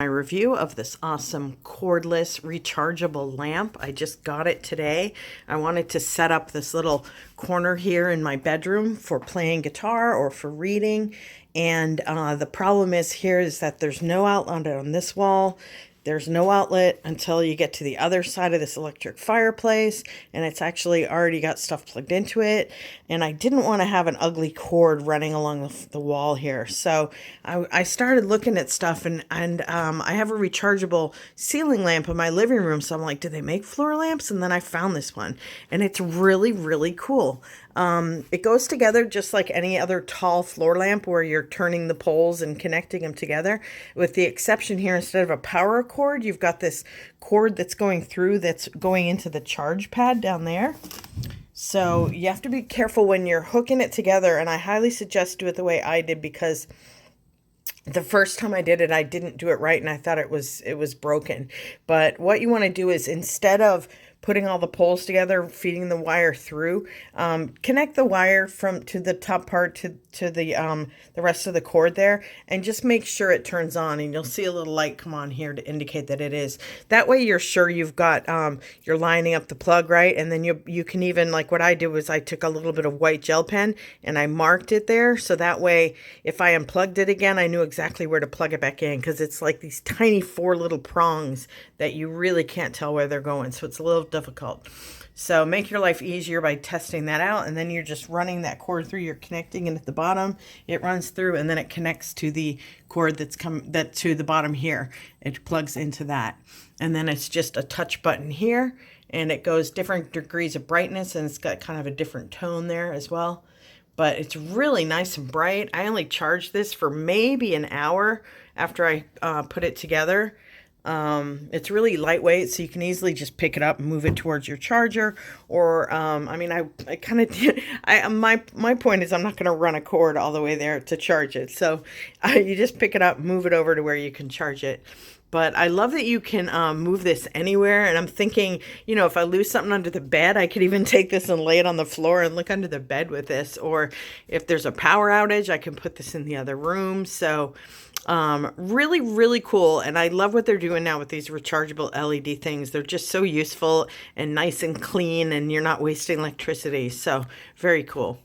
My review of this awesome cordless rechargeable lamp. I just got it today. I wanted to set up this little corner here in my bedroom for playing guitar or for reading. And the problem is here is that there's no outlet on this wall. There's no outlet until you get to the other side of this electric fireplace, and it's actually already got stuff plugged into it. And I didn't want to have an ugly cord running along the wall here. So I started looking at stuff, and I have a rechargeable ceiling lamp in my living room. So I'm like, do they make floor lamps? And then I found this one, and it's really, really cool. It goes together just like any other tall floor lamp where you're turning the poles and connecting them together, with the exception here, instead of a power cord, you've got this cord that's going through, that's going into the charge pad down there. So you have to be careful when you're hooking it together, and I highly suggest do it the way I did, because the first time I did it, I didn't do it right, and I thought it was broken. But what you want to do is, instead of putting all the poles together, feeding the wire through, connect the wire to the top part to the rest of the cord there, and just make sure it turns on, and you'll see a little light come on here to indicate that it is. That way you're sure you've got, you're lining up the plug right, and then you can even, like what I did was I took a little bit of white gel pen and I marked it there, so that way if I unplugged it again, I knew exactly where to plug it back in, because it's like these tiny 4 little prongs that you really can't tell where they're going, so it's a little difficult. So make your life easier by testing that out, and then you're just running that cord through. You're connecting it at the bottom, it runs through, and then it connects to the cord that's to the bottom here. It plugs into that, and then it's just a touch button here, and it goes different degrees of brightness, and it's got kind of a different tone there as well. But it's really nice and bright. I only charged this for maybe an hour after I put it together. It's really lightweight, so you can easily just pick it up and move it towards your charger. Or, I mean, I kind of did, my point is I'm not going to run a cord all the way there to charge it. So you just pick it up, move it over to where you can charge it. But I love that you can move this anywhere. And I'm thinking, you know, if I lose something under the bed, I could even take this and lay it on the floor and look under the bed with this. Or if there's a power outage, I can put this in the other room. So really, really cool. And I love what they're doing now with these rechargeable LED things. They're just so useful and nice and clean, and you're not wasting electricity. So very cool.